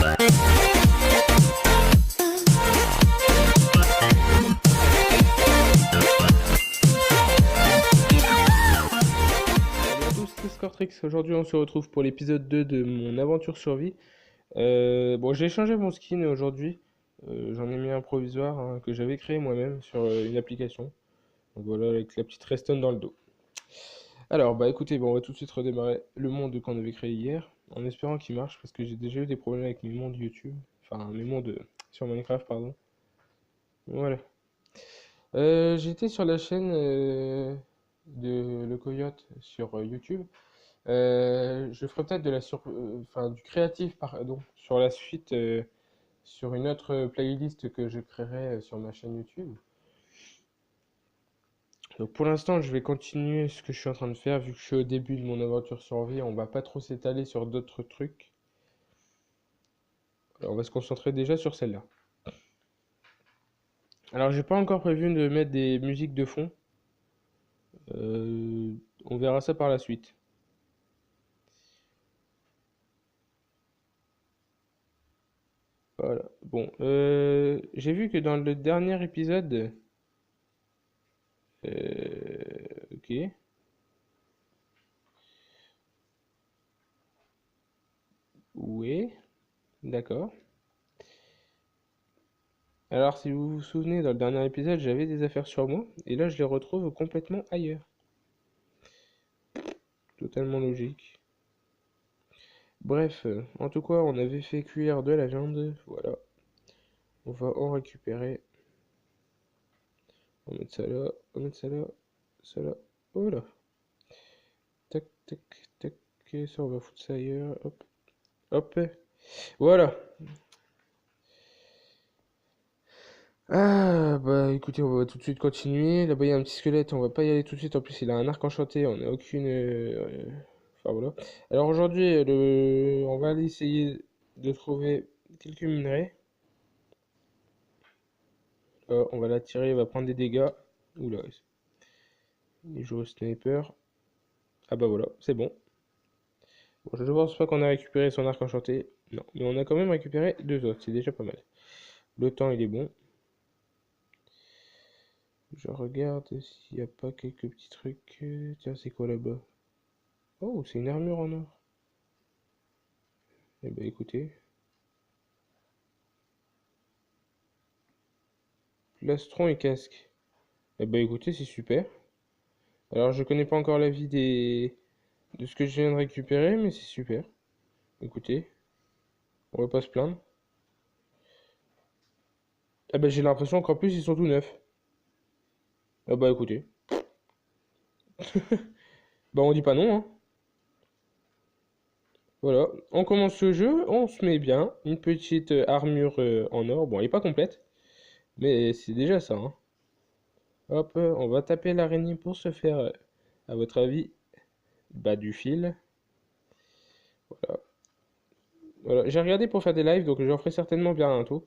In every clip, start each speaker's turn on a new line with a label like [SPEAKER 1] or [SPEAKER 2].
[SPEAKER 1] Salut à tous, c'est Scortrix. Aujourd'hui, on se retrouve pour l'épisode 2 de mon aventure survie. Bon, j'ai changé mon skin aujourd'hui. J'en ai mis un provisoire hein, que j'avais créé moi-même sur une application. Donc voilà, avec la petite redstone dans le dos. Alors, bah écoutez, bon, on va tout de suite redémarrer le monde qu'on avait créé hier, en espérant qu'il marche, parce que j'ai déjà eu des problèmes avec mes mondes YouTube. Enfin, mes mondes sur Minecraft, pardon. Voilà. J'étais sur la chaîne de Le Coyote sur YouTube. Je ferai peut-être enfin, du créatif, pardon, sur la suite, sur une autre playlist que je créerai sur ma chaîne YouTube. Donc pour l'instant, je vais continuer ce que je suis en train de faire, vu que je suis au début de mon aventure survie, on va pas trop s'étaler sur d'autres trucs. Alors, on va se concentrer déjà sur celle-là. Alors j'ai pas encore prévu de mettre des musiques de fond. Euh, on verra ça par la suite. Voilà. Bon, j'ai vu que dans le dernier épisode, ok, oui, d'accord. Alors, si vous vous souvenez, dans le dernier épisode, j'avais des affaires sur moi, et là, je les retrouve complètement ailleurs. Totalement logique. Bref, en tout cas, on avait fait cuire de la viande, voilà. On va en récupérer. On va mettre ça là, on va mettre ça là. Voilà. Tac, tac, tac. Ça, on va foutre ça ailleurs. Hop, hop. Voilà. Ah, bah écoutez, on va tout de suite continuer. Là-bas, il y a un petit squelette, on va pas y aller tout de suite. En plus, il a un arc enchanté, on n'a aucune. Enfin voilà. Alors aujourd'hui, on va aller essayer de trouver quelques minerais. On va l'attirer, il va prendre des dégâts. Oula, il joue au sniper. Ah bah voilà, c'est bon. Bon, je ne pense pas qu'on a récupéré son arc enchanté. Non, mais on a quand même récupéré deux autres, c'est déjà pas mal. Le temps, il est bon. Je regarde s'il n'y a pas quelques petits trucs. Tiens, c'est quoi là-bas? Oh, c'est une armure en or. Eh ben écoutez, plastron et casque. Eh ben écoutez, c'est super. Alors je connais pas encore la vie de ce que je viens de récupérer, mais c'est super. Écoutez, on va pas se plaindre. Ah ben j'ai l'impression qu'en plus ils sont tout neufs. Ah bah écoutez. Bah on dit pas non, hein. Voilà, on commence le jeu, on se met bien. Une petite armure en or. Bon, elle est pas complète, mais c'est déjà ça, hein. Hop, on va taper l'araignée pour se faire, à votre avis, bah du fil. Voilà. Voilà. J'ai regardé pour faire des lives, donc j'en ferai certainement bientôt.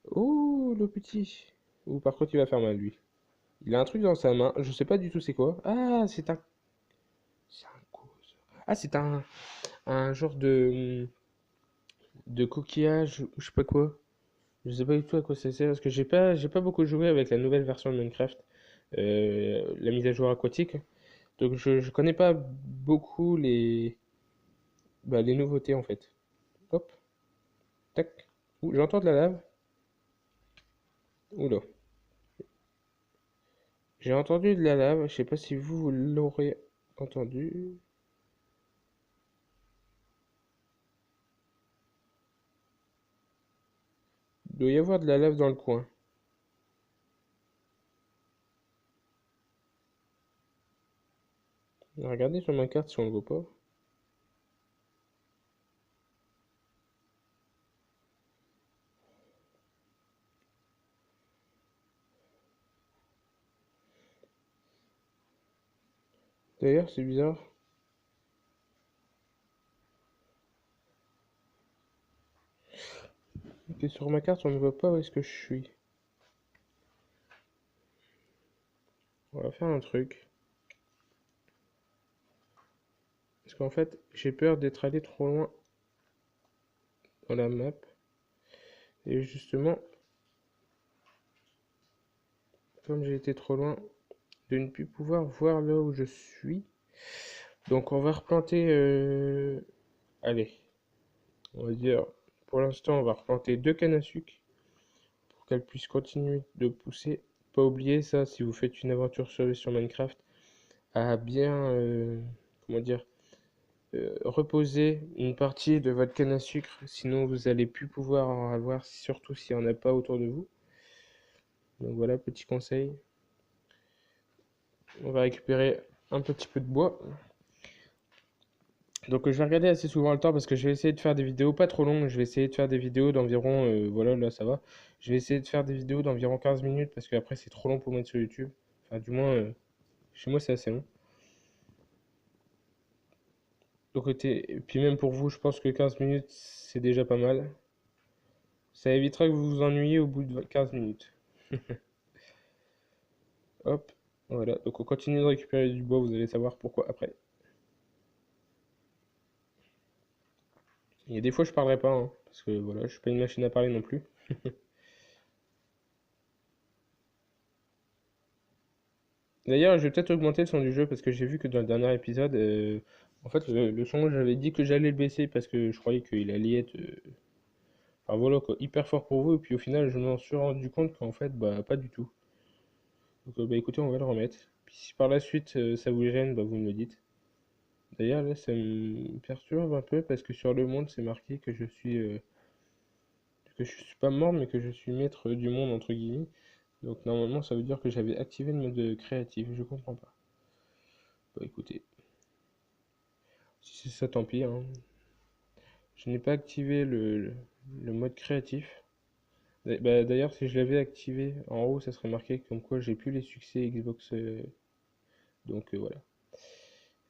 [SPEAKER 1] Oh, le petit. Ou par contre, il va faire mal, lui. Il a un truc dans sa main, je sais pas du tout c'est quoi. Ah, c'est un... C'est un cause. Ah, c'est un genre de coquillage, ou je sais pas quoi. Je sais pas du tout à quoi ça sert, parce que j'ai pas beaucoup joué avec la nouvelle version de Minecraft, la mise à jour aquatique. Donc je connais pas beaucoup les nouveautés en fait. Hop, tac. Ouh, j'entends de la lave. Oula. J'ai entendu de la lave, je sais pas si vous l'aurez entendu. Il doit y avoir de la lave dans le coin. Regardez sur ma carte si on le voit pas. D'ailleurs, c'est bizarre. Que sur ma carte, on ne voit pas où est-ce que je suis. On va faire un truc. Parce qu'en fait, j'ai peur d'être allé trop loin dans la map. Et justement, comme j'ai été trop loin de ne plus pouvoir voir là où je suis, donc on va replanter, allez, on va dire, pour l'instant on va replanter 2 cannes à sucre pour qu'elles puissent continuer de pousser. Pas oublier ça si vous faites une aventure survie sur Minecraft, à bien, comment dire, reposer une partie de votre canne à sucre, sinon vous allez plus pouvoir en avoir, surtout s'il n'y en a pas autour de vous. Donc voilà, petit conseil. On va récupérer un petit peu de bois. Donc je vais regarder assez souvent le temps parce que je vais essayer de faire des vidéos pas trop longues. Je vais essayer de faire des vidéos d'environ, voilà, là ça va. Je vais essayer de faire des vidéos d'environ 15 minutes parce qu'après c'est trop long pour mettre sur YouTube. Enfin du moins, chez moi c'est assez long. Donc, et puis même pour vous, je pense que 15 minutes c'est déjà pas mal. Ça évitera que vous vous ennuyiez au bout de 15 minutes. Hop, voilà. Donc on continue de récupérer du bois, vous allez savoir pourquoi après. Il y a des fois je parlerai pas, hein, parce que voilà, je suis pas une machine à parler non plus. D'ailleurs, je vais peut-être augmenter le son du jeu parce que j'ai vu que dans le dernier épisode, en fait, le son, j'avais dit que j'allais le baisser parce que je croyais qu'il allait être, enfin voilà quoi, hyper fort pour vous. Et puis au final, je m'en suis rendu compte qu'en fait, bah pas du tout. Donc bah écoutez, on va le remettre. Puis si par la suite ça vous gêne, bah vous me le dites. D'ailleurs, là, ça me perturbe un peu parce que sur le monde, c'est marqué que je suis pas mort, mais que je suis maître du monde entre guillemets. Donc normalement, ça veut dire que j'avais activé le mode créatif. Je comprends pas. Bah écoutez, si c'est ça, tant pis, hein. Je n'ai pas activé le mode créatif. Bah, d'ailleurs, si je l'avais activé, en haut, ça serait marqué comme quoi j'ai plus les succès Xbox. Donc voilà.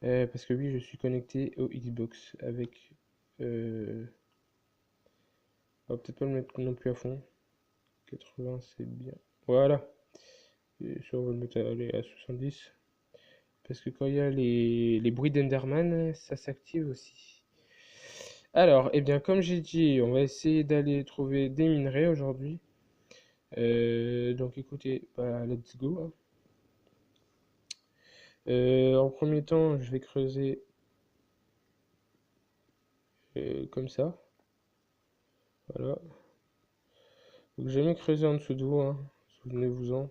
[SPEAKER 1] Parce que oui, je suis connecté au Xbox avec. euh, On va peut-être pas le mettre non plus à fond. 80, c'est bien. Voilà. Et ça, on va le mettre à 70. Parce que quand il y a les bruits d'Enderman, ça s'active aussi. Alors, eh bien, comme j'ai dit, on va essayer d'aller trouver des minerais aujourd'hui. Donc écoutez, bah, let's go, hein. En premier temps, je vais creuser comme ça. Voilà. Donc jamais creuser en dessous de vous, hein. Souvenez-vous-en.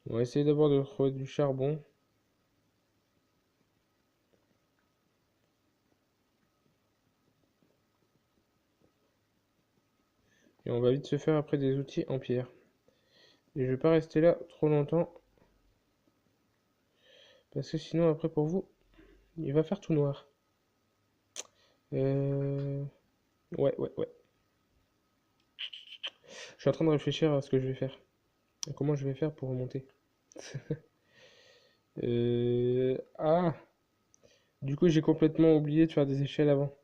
[SPEAKER 1] On va essayer d'abord de trouver du charbon. Et on va vite se faire après des outils en pierre. Et je vais pas rester là trop longtemps. Parce que sinon, après pour vous, il va faire tout noir. Euh... Ouais, ouais, ouais. Je suis en train de réfléchir à ce que je vais faire. À comment je vais faire pour remonter. Ah! Du coup, j'ai complètement oublié de faire des échelles avant.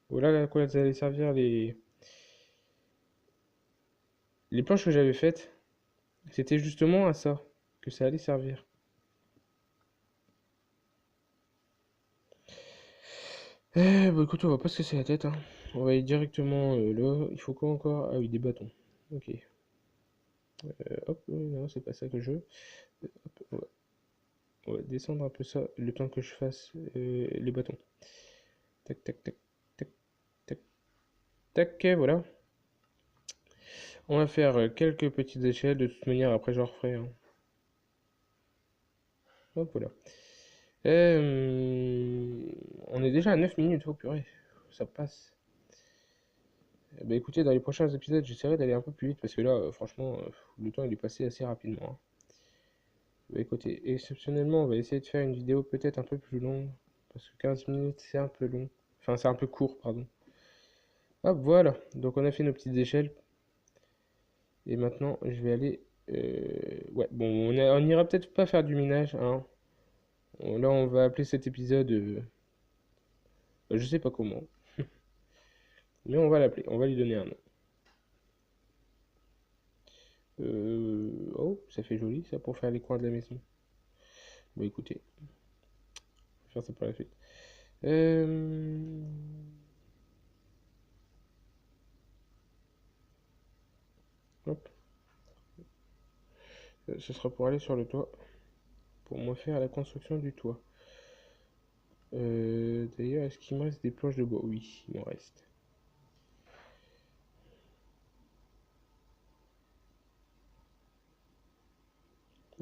[SPEAKER 1] Voilà à quoi allaient servir les planches que j'avais faites. C'était justement à ça que ça allait servir. Bah écoute, on va pas se casser la tête, hein. On va aller directement là. Il faut quoi encore? Ah oui, des bâtons. Ok. Hop, non, c'est pas ça que je veux. Hop, on va descendre un peu ça, le temps que je fasse les bâtons. Tac, tac, tac, tac, tac, tac, et voilà. On va faire quelques petites échelles. De toute manière, après, je referai, hein. Hop, voilà. On est déjà à 9 minutes, oh purée, ça passe. Bah écoutez, dans les prochains épisodes, j'essaierai d'aller un peu plus vite parce que là, franchement, le temps il est passé assez rapidement, hein. Bah écoutez, exceptionnellement, on va essayer de faire une vidéo peut-être un peu plus longue parce que 15 minutes c'est un peu long. Enfin, c'est un peu court, pardon. Hop, voilà. Donc on a fait nos petites échelles et maintenant je vais aller. Ouais, bon, on ira peut-être pas faire du minage, hein. Là, on va appeler cet épisode. Je sais pas comment. Mais on va l'appeler, on va lui donner un nom. Oh, ça fait joli ça pour faire les coins de la maison. Bon écoutez, on va faire ça pour la suite. Euh, Ce sera pour aller sur le toit, pour moi faire la construction du toit. D'ailleurs, est-ce qu'il me reste des planches de bois? Oui, il m'en reste.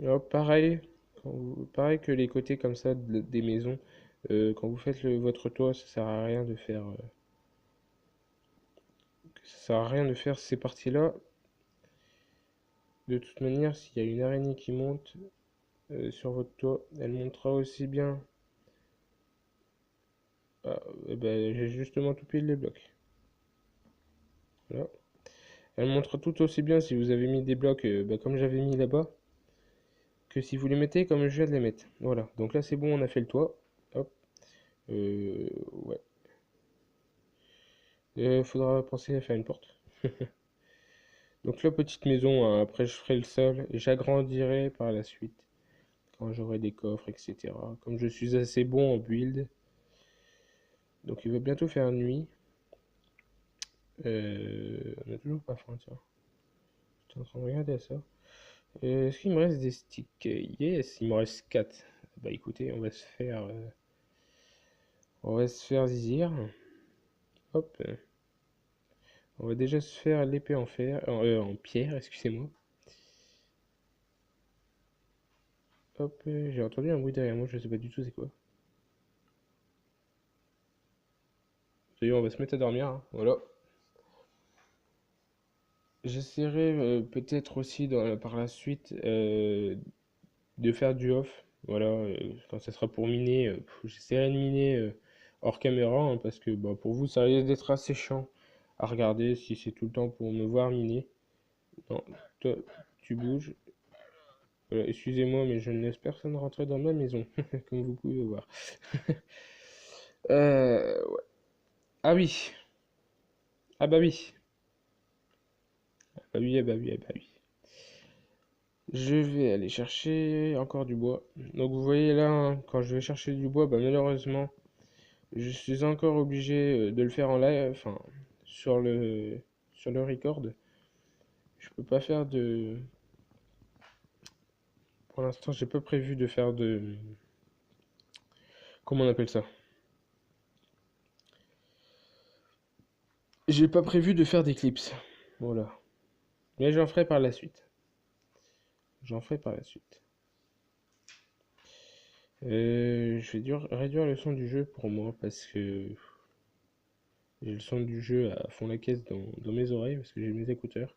[SPEAKER 1] Alors, pareil, pareil que les côtés comme ça des maisons, quand vous faites votre toit, ça sert à rien de faire, ça sert à rien de faire ces parties-là. De toute manière, s'il y a une araignée qui monte sur votre toit, elle montera aussi bien. Ah, eh ben, j'ai justement tout pile les blocs. Voilà. Elle montrera tout aussi bien si vous avez mis des blocs bah, comme j'avais mis là-bas, que si vous les mettez comme je viens de les mettre. Voilà. Donc là, c'est bon, on a fait le toit. Hop. Ouais. Faudra penser à faire une porte. Donc la petite maison, hein, après je ferai le sol et j'agrandirai par la suite quand j'aurai des coffres, etc. Comme je suis assez bon en build. Donc il va bientôt faire nuit. On a toujours pas faim, tiens. J'étais en train de regarder ça. Est-ce qu'il me reste des sticks? Yes, il me reste 4. Bah écoutez, on va se faire zizir. Hop. On va déjà se faire l'épée en fer, en pierre, excusez-moi. Hop, j'ai entendu un bruit derrière moi, je sais pas du tout c'est quoi. D'ailleurs, on va se mettre à dormir, hein, voilà. J'essaierai peut-être aussi par la suite de faire du off. Voilà, quand ça sera pour miner, j'essaierai de miner hors caméra hein, parce que bah, pour vous, ça risque d'être assez chiant à regarder si c'est tout le temps pour me voir miner. Non, toi, tu bouges. Voilà, excusez-moi, mais je ne laisse personne rentrer dans ma maison, comme vous pouvez voir. Ouais. Ah oui, ah bah oui, ah bah oui, ah bah oui, ah bah oui. Je vais aller chercher encore du bois. Donc vous voyez là, hein, quand je vais chercher du bois, bah malheureusement, je suis encore obligé de le faire en live, enfin sur le record. Je peux pas faire de, pour l'instant, j'ai pas prévu de faire de, comment on appelle ça? J'ai pas prévu de faire d'éclipse. Voilà. Mais j'en ferai par la suite. J'en ferai par la suite. Je vais réduire le son du jeu pour moi parce que j'ai le son du jeu à fond la caisse dans mes oreilles parce que j'ai mes écouteurs.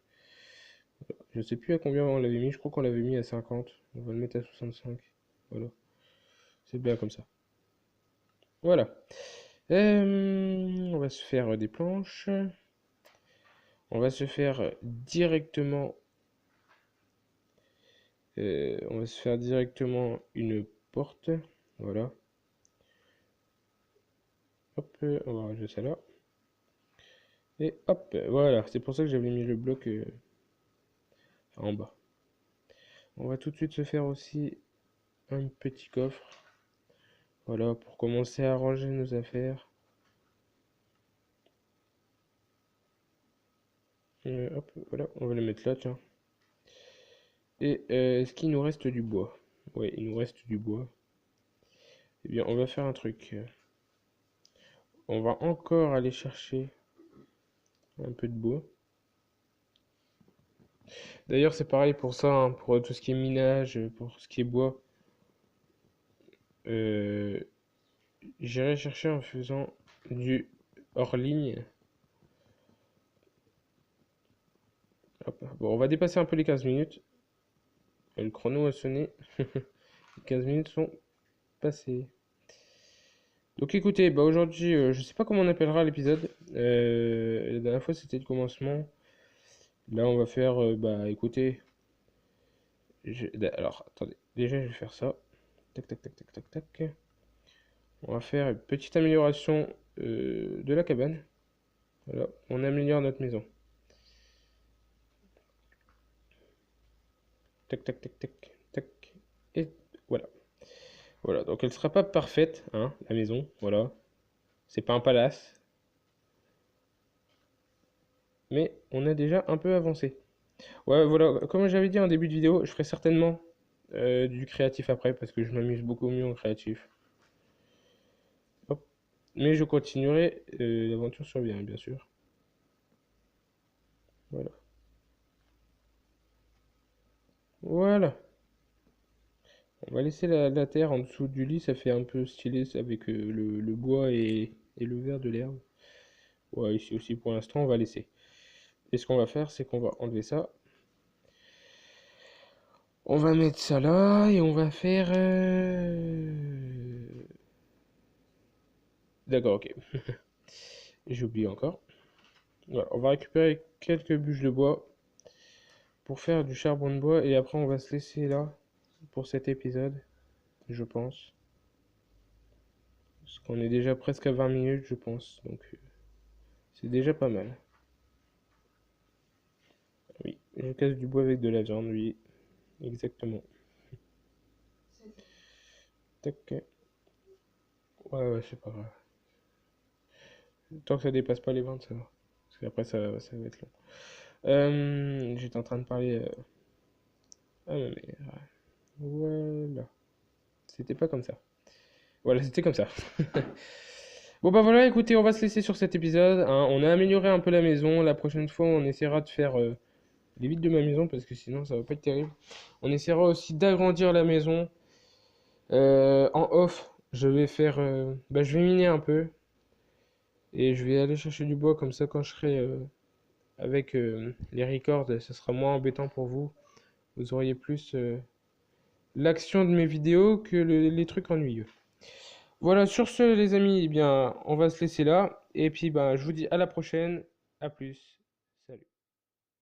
[SPEAKER 1] Je sais plus à combien on l'avait mis, je crois qu'on l'avait mis à 50. On va le mettre à 65. Voilà, c'est bien comme ça. Voilà. On va se faire des planches. On va se faire directement. On va se faire directement une porte. Voilà. Hop, on va ranger ça là. Et hop, voilà. C'est pour ça que j'avais mis le bloc en bas. On va tout de suite se faire aussi un petit coffre. Voilà, pour commencer à ranger nos affaires. Hop, voilà, on va le mettre là, tiens. Et est-ce qu'il nous reste du bois? Ouais, il nous reste du bois. Eh bien, on va faire un truc. On va encore aller chercher un peu de bois. D'ailleurs, c'est pareil pour ça, hein, pour tout ce qui est minage, pour ce qui est bois. Euh, J'irai chercher en faisant du hors ligne. Hop. Bon, on va dépasser un peu les 15 minutes. Le chrono a sonné. Les 15 minutes sont passées. Donc écoutez, bah aujourd'hui, je sais pas comment on appellera l'épisode. La dernière fois c'était le commencement. Là on va faire, bah écoutez, alors attendez, déjà je vais faire ça. Tac tac tac tac tac tac. On va faire une petite amélioration de la cabane. Voilà, on améliore notre maison. Tac tac tac tac tac. Et voilà. Voilà, donc elle sera pas parfaite, hein, la maison, voilà. C'est pas un palace, mais on a déjà un peu avancé. Ouais, voilà, comme j'avais dit en début de vidéo, je ferai certainement du créatif après parce que je m'amuse beaucoup mieux en créatif. Hop. Mais je continuerai l'aventure survie, hein, bien sûr. Voilà. Voilà. On va laisser la terre en dessous du lit, ça fait un peu stylé avec le bois et le vert de l'herbe. Ouais, ici aussi pour l'instant, on va laisser. Et ce qu'on va faire, c'est qu'on va enlever ça. On va mettre ça là et on va faire... D'accord, ok. J'ai oublié encore. Voilà, on va récupérer quelques bûches de bois pour faire du charbon de bois et après on va se laisser là pour cet épisode, je pense. Parce qu'on est déjà presque à 20 minutes, je pense. Donc c'est déjà pas mal. Oui, je casse du bois avec de la viande, oui. Exactement. Tac. Ouais, ouais, c'est pas grave. Tant que ça dépasse pas les 20, ça va. Parce qu'après, ça va être long. J'étais en train de parler. Ah, mais. Voilà. C'était pas comme ça. Voilà, c'était comme ça. Bon, bah voilà, écoutez, on va se laisser sur cet épisode, hein. On a amélioré un peu la maison. La prochaine fois, on essaiera de faire les vitres de ma maison parce que sinon, ça va pas être terrible. On essaiera aussi d'agrandir la maison. En off, je vais faire. Bah, je vais miner un peu. Et je vais aller chercher du bois comme ça quand je serai avec les records, ça sera moins embêtant pour vous. Vous auriez plus l'action de mes vidéos que les trucs ennuyeux. Voilà, sur ce les amis, eh bien, on va se laisser là. Et puis ben, je vous dis à la prochaine. À plus. Salut.